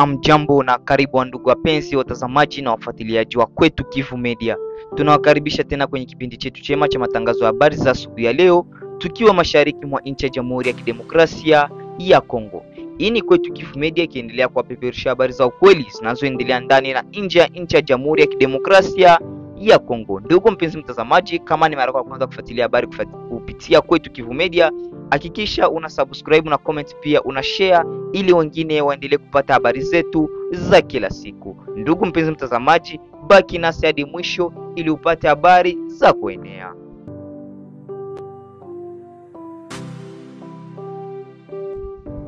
Amjambo na karibu ndugu wapenzi watazamaji na wafuatiliaji wa Kwetu Kivu Media. Tunawakaribisha tena kwenye kipindi chetu chema cha matangazo ya habari za asubuhi ya leo, tukiwa mashariki mwa nchi ya Jamhuri ya Kidemokrasia ya Kongo. Hii ni Kwetu Kivu Media ikiendelea kuwapeperusha habari za ukweli zinazoendelea ndani na nje ya nchi ya Jamhuri ya Kidemokrasia ya Kongo. Ndugu mpenzi mtazamaji, kama ni mara yako ya kwanza kufuatilia habari kupitia Kwetu Kivu Media, hakikisha una subscribe na comment, pia una share ili wengine waendelee kupata habari zetu za kila siku. Ndugu mpenzi mtazamaji, baki nasi hadi mwisho ili upate habari za kuenea.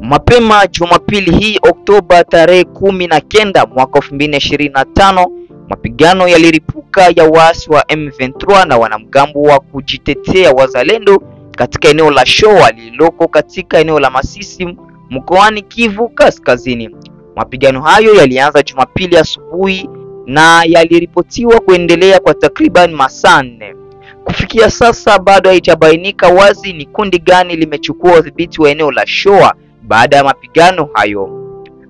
Mapema Jumapili hii Oktoba tarehe 19 mwaka 2025, mapigano yaliripuka ya waasi wa M23 na wanamgambo wa kujitetea Wazalendo katika eneo la Showa lililoko katika eneo la Masisi mkoani Kivu Kaskazini. Mapigano hayo yalianza Jumapili asubuhi na yaliripotiwa kuendelea kwa takriban masaa 4. Kufikia sasa bado haijabainika wazi ni kundi gani limechukua udhibiti wa eneo la Showa baada ya mapigano hayo.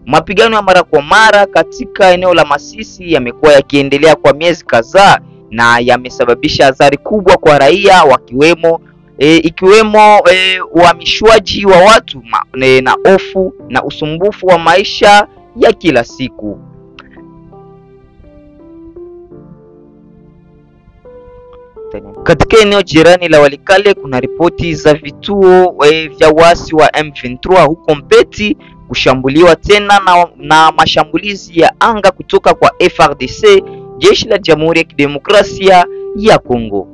Mapigano ya mara kwa mara katika eneo la Masisi yamekuwa yakiendelea kwa miezi kadhaa na yamesababisha athari kubwa kwa raia ikiwemo uhamishwaji wa watu na hofu na usumbufu wa maisha ya kila siku. Katika eneo jirani la Walikale kuna ripoti za vituo vya waasi wa M23 huko Mpeti kushambuliwa tena na mashambulizi ya anga kutoka kwa FARDC, jeshi la Jamhuri ya Kidemokrasia ya Kongo.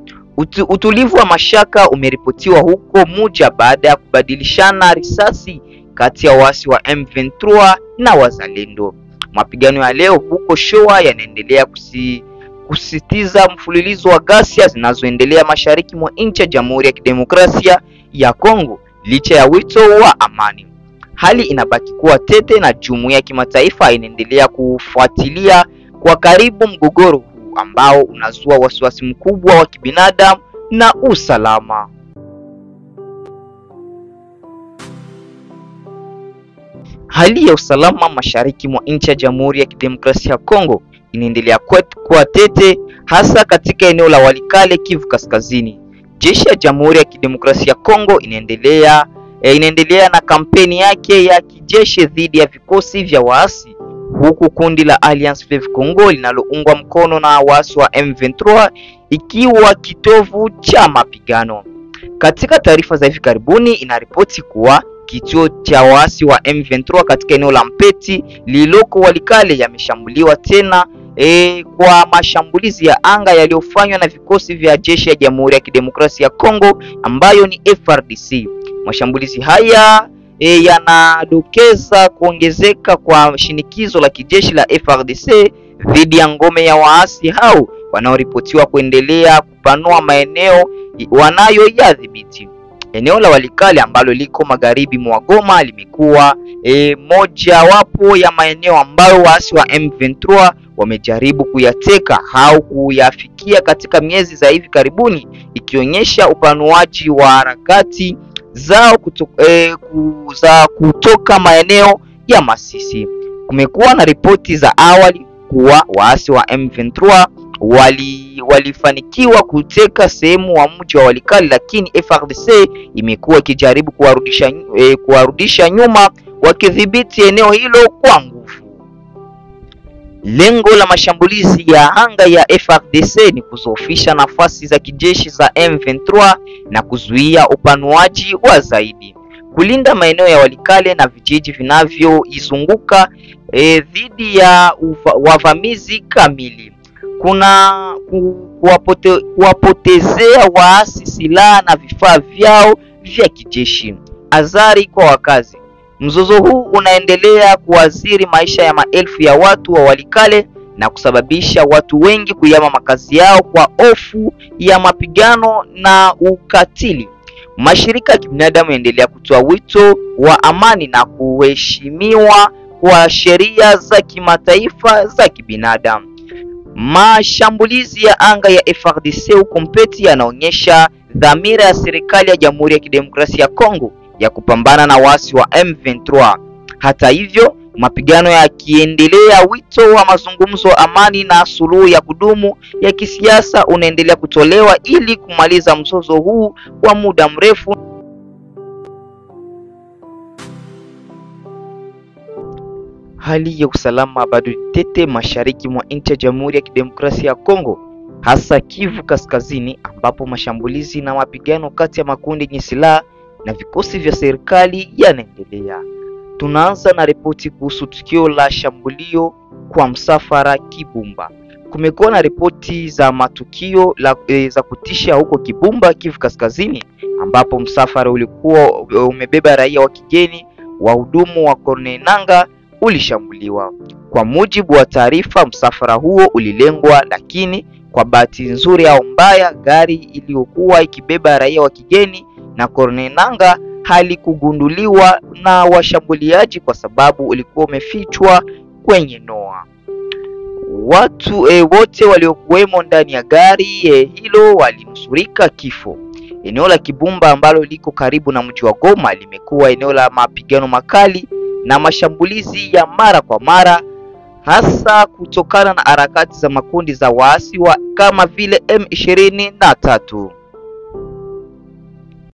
Utulivu wa mashaka umeripotiwa huko Muja baada ya kubadilishana risasi kati ya waasi wa M23 na Wazalendo. Mapigano ya leo huko Showa yanaendelea kusisitiza mfululizo wa ghasia zinazoendelea mashariki mwa nchi ya Jamhuri ya Kidemokrasia ya Kongo licha ya wito wa amani. Hali inabaki kuwa tete na jumuiya ya kimataifa inaendelea kufuatilia kwa karibu mgogoro huu ambao unazua wasiwasi mkubwa wa kibinadamu na usalama. Hali ya usalama mashariki mwa nchi ya Jamhuri ya Kidemokrasia ya Kongo inaendelea kuwa tete, hasa katika eneo la Walikale, Kivu Kaskazini. Jeshi ya Jamhuri ya Kidemokrasia ya Kongo inaendelea na kampeni yake ya kijeshi dhidi ya vikosi vya waasi, huku kundi la Alliance Fleuve Congo linaloungwa mkono na waasi wa M23 ikiwa kitovu cha mapigano. Katika taarifa za hivi karibuni inaripoti kuwa kituo cha waasi wa M23 katika eneo la Mpeti lililoko Walikale yameshambuliwa tena kwa mashambulizi ya anga yaliyofanywa na vikosi vya jeshi ya Jamhuri ya Kidemokrasia ya Kongo ambayo ni FARDC. Mashambulizi haya yanadokeza kuongezeka kwa shinikizo la kijeshi la FARDC dhidi ya ngome ya waasi hao wanaoripotiwa kuendelea kupanua maeneo wanayoyadhibiti. Eneo la Walikale ambalo liko magharibi mwa Goma limekuwa moja wapo ya maeneo ambayo waasi wa M23 wamejaribu kuyateka au kuyafikia katika miezi za hivi karibuni, ikionyesha upanuaji wa harakati zao kutoka maeneo ya Masisi. Kumekuwa na ripoti za awali kuwa waasi wa M23 walifanikiwa kuteka sehemu wa mji wa Walikale, lakini FARDC imekuwa ikijaribu kuwarudisha nyuma wakidhibiti eneo hilo kwa nguvu. Lengo la mashambulizi ya anga ya FARDC ni kuzoofisha nafasi za kijeshi za M23 na kuzuia upanuaji wa zaidi, kulinda maeneo ya Walikale na vijiji vinavyoizunguka dhidi ya wavamizi kamili. Kuna kuwapotezea waasi silaha na vifaa vyao vya kijeshi. Athari kwa wakazi. Mzozo huu unaendelea kuathiri maisha ya maelfu ya watu wa Walikale na kusababisha watu wengi kuyahama makazi yao kwa hofu ya mapigano na ukatili. Mashirika ya kibinadamu yanaendelea kutoa wito wa amani na kuheshimiwa kwa sheria za kimataifa za kibinadamu. Mashambulizi ya anga ya FARDC huko Mpeti yanaonyesha dhamira ya serikali ya Jamhuri ya Kidemokrasia ya Kongo ya kupambana na waasi wa M23. Hata hivyo, Mapigano yakiendelea, wito wa mazungumzo, amani na suluhu ya kudumu ya kisiasa unaendelea kutolewa ili kumaliza mzozo huu wa muda mrefu. Hali ya usalama bado tete mashariki mwa nchi ya Jamhuri ya Kidemokrasia ya Kongo, hasa Kivu Kaskazini, ambapo mashambulizi na mapigano kati ya makundi yenye silaha na vikosi vya serikali yanaendelea. Tunaanza na ripoti kuhusu tukio la shambulio kwa msafara Kibumba. Kumekuwa na ripoti za matukio za kutisha huko Kibumba, Kivu Kaskazini, ambapo msafara ulikuwa umebeba raia wa kigeni, wahudumu wa Corneille Nangaa, ulishambuliwa. Kwa mujibu wa taarifa, msafara huo ulilengwa, lakini kwa bahati nzuri au mbaya, gari iliyokuwa ikibeba raia wa kigeni na Corneille Nangaa halikugunduliwa na washambuliaji kwa sababu ulikuwa umefichwa kwenye noa. Watu wote waliokuwemo ndani ya gari hilo walinusurika kifo. Eneo la Kibumba ambalo liko karibu na mji wa Goma limekuwa eneo la mapigano makali na mashambulizi ya mara kwa mara, hasa kutokana na harakati za makundi za waasi kama vile M23.